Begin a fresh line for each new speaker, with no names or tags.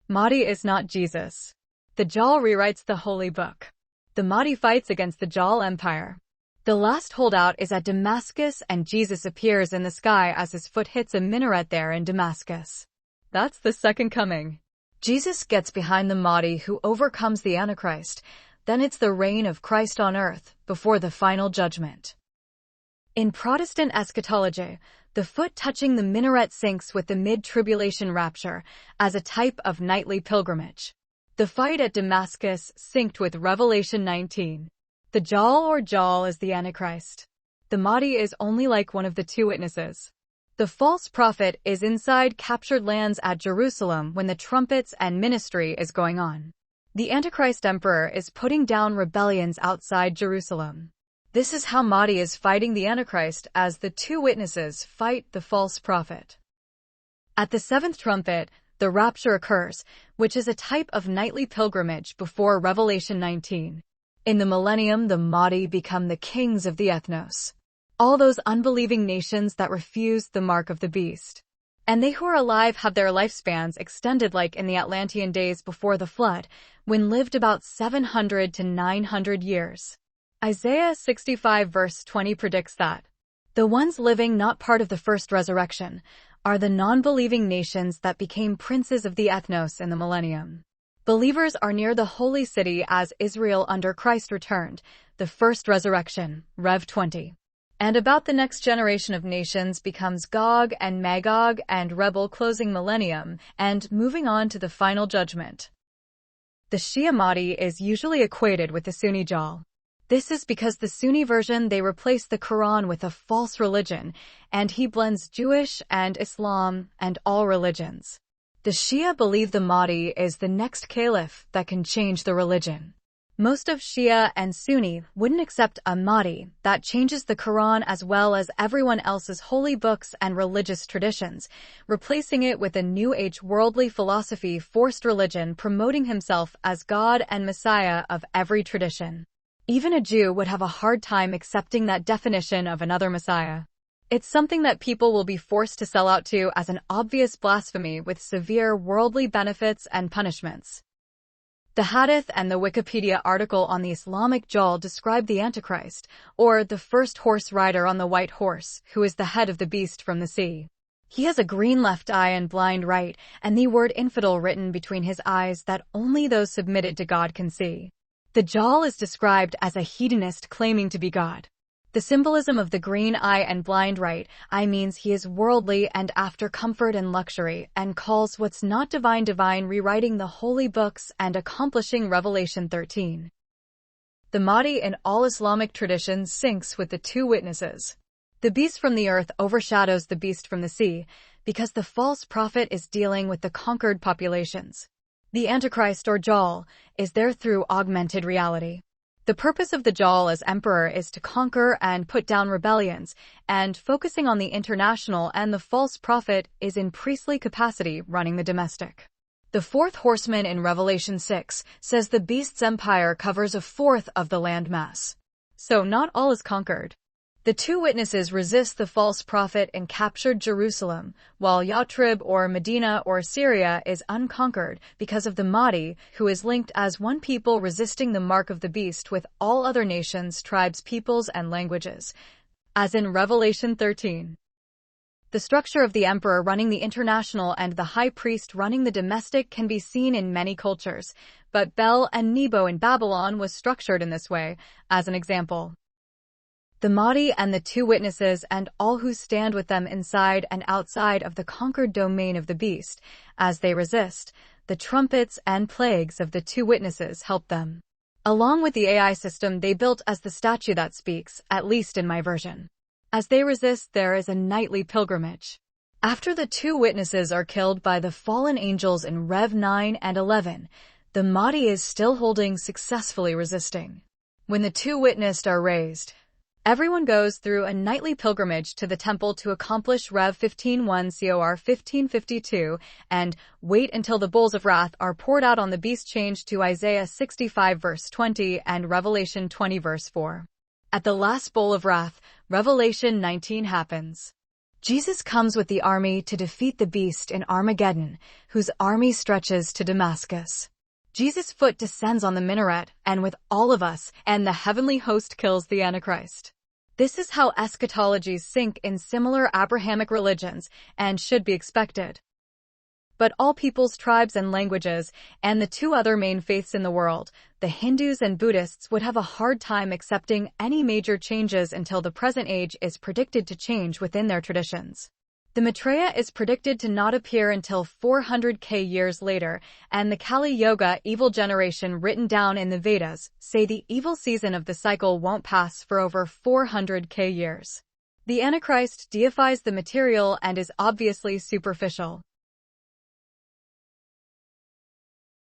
Mahdi is not Jesus. The Dajjal rewrites the Holy Book. The Mahdi fights against the Dajjal Empire. The last holdout is at Damascus, and Jesus appears in the sky as his foot hits a minaret there in Damascus. That's the second coming. Jesus gets behind the Mahdi, who overcomes the Antichrist. Then it's the reign of Christ on earth before the final judgment. In Protestant eschatology, the foot touching the minaret syncs with the mid-tribulation rapture as a type of nightly pilgrimage. The fight at Damascus synced with Revelation 19. The Dajjal or Jal is the Antichrist. The Mahdi is only like one of the two witnesses. The false prophet is inside captured lands at Jerusalem when the trumpets and ministry is going on. The Antichrist emperor is putting down rebellions outside Jerusalem. This is how Mahdi is fighting the Antichrist as the two witnesses fight the false prophet. At the seventh trumpet, the rapture occurs, which is a type of nightly pilgrimage before Revelation 19. In the millennium, the Mahdi become the kings of the ethnos. All those unbelieving nations that refuse the mark of the beast. And they who are alive have their lifespans extended like in the Atlantean days before the flood, when lived about 700 to 900 years. Isaiah 65 verse 20 predicts that the ones living not part of the first resurrection are the non-believing nations that became princes of the ethnos in the millennium. Believers are near the holy city as Israel under Christ returned, the first resurrection, Rev 20. And about the next generation of nations becomes Gog and Magog and rebel closing millennium and moving on to the final judgment. The Shia Mahdi is usually equated with the Sunni Dajjal. This is because the Sunni version they replace the Quran with a false religion, and he blends Jewish and Islam and all religions. The Shia believe the Mahdi is the next caliph that can change the religion. Most of Shia and Sunni wouldn't accept a Mahdi that changes the Quran as well as everyone else's holy books and religious traditions, replacing it with a New Age worldly philosophy forced religion promoting himself as God and Messiah of every tradition. Even a Jew would have a hard time accepting that definition of another Messiah. It's something that people will be forced to sell out to as an obvious blasphemy with severe worldly benefits and punishments. The Hadith and the Wikipedia article on the Islamic Dajjal describe the Antichrist, or the first horse rider on the white horse, who is the head of the beast from the sea. He has a green left eye and blind right, and the word infidel written between his eyes that only those submitted to God can see. The Dajjal is described as a hedonist claiming to be God. The symbolism of the green eye and blind right eye means he is worldly and after comfort and luxury, and calls what's not divine divine, rewriting the holy books and accomplishing Revelation 13. The Mahdi in all Islamic traditions syncs with the two witnesses. The beast from the earth overshadows the beast from the sea, because the false prophet is dealing with the conquered populations. The Antichrist or Dajjal is there through augmented reality. The purpose of the Dajjal as emperor is to conquer and put down rebellions, and focusing on the international, and the false prophet is in priestly capacity running the domestic. The fourth horseman in Revelation 6 says the beast's empire covers a fourth of the land mass. So not all is conquered. The two witnesses resist the false prophet and captured Jerusalem, while Yathrib or Medina or Syria is unconquered because of the Mahdi, who is linked as one people resisting the mark of the beast with all other nations, tribes, peoples, and languages, as in Revelation 13. The structure of the emperor running the international and the high priest running the domestic can be seen in many cultures, but Bel and Nebo in Babylon was structured in this way, as an example. The Mahdi and the two witnesses and all who stand with them inside and outside of the conquered domain of the beast, as they resist, the trumpets and plagues of the two witnesses help them. Along with the AI system they built as the statue that speaks, at least in my version. As they resist, there is a nightly pilgrimage. After the two witnesses are killed by the fallen angels in Rev 9 and 11, the Mahdi is still holding, successfully resisting. When the two witnessed are raised, everyone goes through a nightly pilgrimage to the temple to accomplish Rev 15:1 Cor 15:52 and wait until the bowls of wrath are poured out on the beast, changed to Isaiah 65 verse 20 and Revelation 20 verse 4. At the last bowl of wrath, Revelation 19 happens. Jesus comes with the army to defeat the beast in Armageddon, whose army stretches to Damascus. Jesus' foot descends on the minaret, and with all of us, and the heavenly host kills the Antichrist. This is how eschatologies sync in similar Abrahamic religions, and should be expected. But all peoples, tribes, and languages, and the two other main faiths in the world, the Hindus and Buddhists, would have a hard time accepting any major changes until the present age is predicted to change within their traditions. The Maitreya is predicted to not appear until 400k years later, and the Kali Yuga evil generation written down in the Vedas say the evil season of the cycle won't pass for over 400k years. The Antichrist deifies the material and is obviously superficial.